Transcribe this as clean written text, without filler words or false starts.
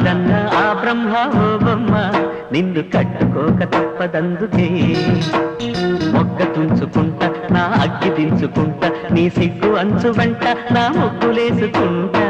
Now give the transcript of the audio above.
కాదన్న ఆ బ్రహ్మ ఓ బొమ్మ నిన్ను కట్టుకోక తప్పదందుకే మొగ్గ తుంచుకుంటా నా అగ్గి దించుకుంటా నీ సిగ్గు అంచు వెంట నా ముగ్గులేసుకుంటా